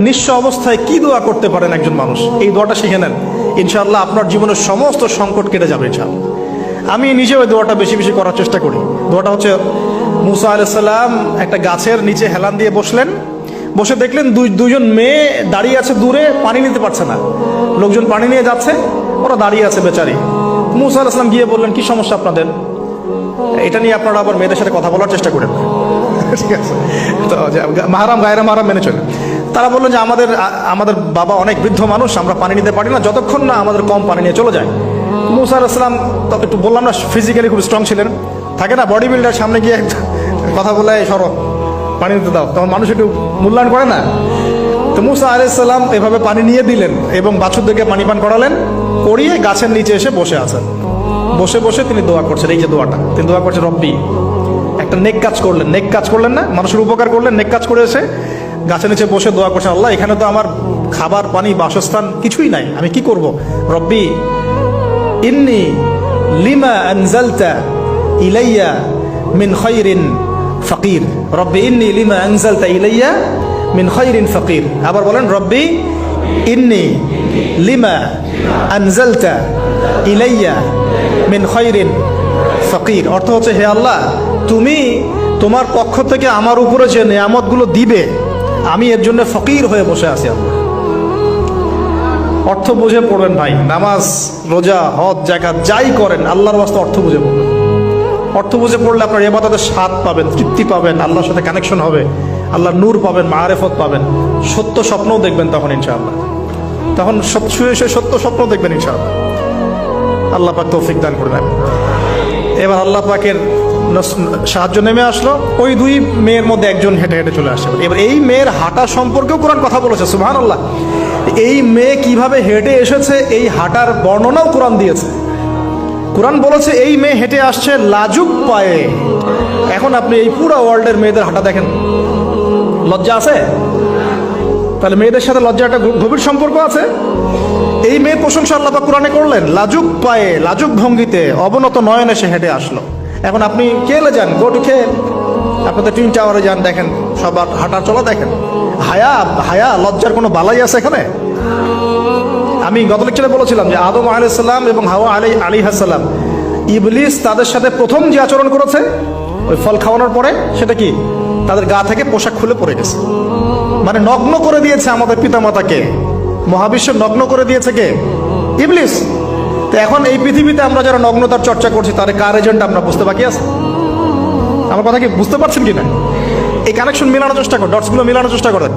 নিঃস্ব অবস্থায় কি দোয়া করতে পারেন একজন মানুষ, এই দোয়াটা শিখে নেন, ইনশাআল্লাহ আপনার জীবনের সমস্ত সংকট কেটে যাবে ইনশাআল্লাহ। আমি নিজেও এই দোয়াটা বেশি বেশি করার চেষ্টা করি। দোয়াটা হচ্ছে, মুসা আলাইহিস সালাম একটা গাছের নিচে হেলান দিয়ে বসলেন, বসে দেখলেন দুইজন মেয়ে দাঁড়িয়ে আছে দূরে, পানি নিতে পারছে না, লোকজন পানি নিয়ে যাচ্ছে, ওরা দাঁড়িয়ে আছে বেচারি। মুসা আলাইহিস সালাম গিয়ে বললেন, কি সমস্যা আপনাদের? এটা নিয়ে আপনারা আবার মেয়েদের সাথে কথা বলার চেষ্টা করেন, ঠিক আছে? তো মাহারাম গায়রা মাহারাম মেনে চলে। তারা বললেন যে আমাদের বাবা অনেক বৃদ্ধ মানুষ, আমরা পানি নিতে পারি না যতক্ষণ না আমাদের কম পানি নিয়ে চলে যায়। মুসা আলাইহিস সালাম তো একটু বললাম না, ফিজিক্যালি খুব স্ট্রং ছিলেন, থাকে না বডি বিল্ডার, সামনে গিয়ে কথা বলে সরো পানি নিতে দাও, তখন মানুষ একটু মূল্যায়ন করে না। তো মুসা আলাইহিস সালাম এভাবে পানি নিয়ে দিলেন এবং বাছুরদেরকে পানি পান করালেন, করিয়ে গাছের নিচে এসে বসে আছেন। বসে বসে তিনি দোয়া করছেন, এই যে দোয়াটা তিনি দোয়া করছেন, রব্বি, একটা নেক কাজ করলেন, নেক কাজ করলেন না, মানুষের উপকার করলেন, নেক কাজ করে এসে গাছের নিচে বসে দোয়া করছেন, আল্লাহ এখানে তো আমার খাবার পানি বাসস্থান কিছুই নাই, আমি কি করব? রব্বি ইন্নি লিমা আনজালতা ইলাইয়া মিন খায়রিন ফাকির, রব্বি ইন্নি লিমা আনজালতা ইলাইয়া মিন খায়রিন ফাকির। আবার বলেন, রব্বি ইন্নি লিমা আনজালতা ইলাইয়া মিন খায়রিন ফাকির। অর্থ হচ্ছে, হে আল্লাহ, তুমি তোমার পক্ষ থেকে আমার উপরে যে নিয়ামতগুলো দিবে, আমি এর জন্য ফকির হয়ে বসে আছি। আল্লাহ অর্থ বুঝে পড়বেন ভাই, নামাজ রোজা হজ জাকাত যাই করেন আল্লাহর ওয়াস্তে অর্থ বুঝে পড়বেন। অর্থ বুঝে পড়লে আপনার ইবাদতের স্বাদ পাবেন, তৃপ্তি পাবেন, আল্লাহর সাথে কানেকশন হবে, আল্লাহর নূর পাবেন, মাআরিফত পাবেন, সত্য স্বপ্নও দেখবেন তখন ইনশাআল্লাহ। তখন শুয়ে শুয়ে সত্য স্বপ্ন দেখবেন ইনশাআল্লাহ। আল্লাহ পাক তৌফিক দান করবেন। এবার আল্লাহ পাকের সাহায্য নেমে আসলো, ওই দুই মেয়ের মধ্যে একজন হেঁটে হেঁটে চলে আসে। এবার এই মেয়ের হাঁটা সম্পর্কেও কোরআন কথা বলেছে, সুবহানাল্লাহ। এই মেয়ে কিভাবে হেঁটে এসেছে এই হাঁটার বর্ণনাও কোরআন দিয়েছে। কোরআন বলেছে এই মেয়ে হেঁটে আসছে লাজুক পায়ে। এখন আপনি এই পুরো ওয়ার্ল্ডের মেয়েদের হাঁটা দেখেন, লজ্জা আছে? তাহলে মেয়েদের সাথে লজ্জা একটা গভীর সম্পর্ক আছে। এই মেয়ের প্রশংসা আল্লাহ পাক কোরআনে করলেন, লাজুক পায়ে লাজুক ভঙ্গিতে অবনত নয়নে সে হেঁটে আসলো। এখন আপনি কেলে যান, গো টু খেল, আপনাদের টুইন টাওয়ারে যান, দেখেন সবার হাঁটার চলা দেখেন। হায়া লজ্জার কোনো বালাই আছে এখানে? আমি গত লেকচারে বলেছিলাম যে আদম আলাইহিস সালাম এবং হাওয়া আলাইহিস সালাম, ইবলিস তাদের সাথে প্রথম যে আচরণ করেছে ওই ফল খাওয়ানোর পরে, সেটা কি? তাদের গা থেকে পোশাক খুলে পড়ে গেছে, মানে নগ্ন করে দিয়েছে আমাদের পিতামাতাকে, মহাবিশ্ব নগ্ন করে দিয়েছে কে? ইবলিস। তো এখন এই পৃথিবীতে আমরা যারা নগ্নতার চর্চা করছি, তার কার এজেন্ট আমরা বুঝতে বাকি আছে? আমার কথা কি বুঝতে পারছেন কিনা? এই কানেকশন মেলানোর চেষ্টা করেন, ডটসগুলো মেলানোর চেষ্টা করেন।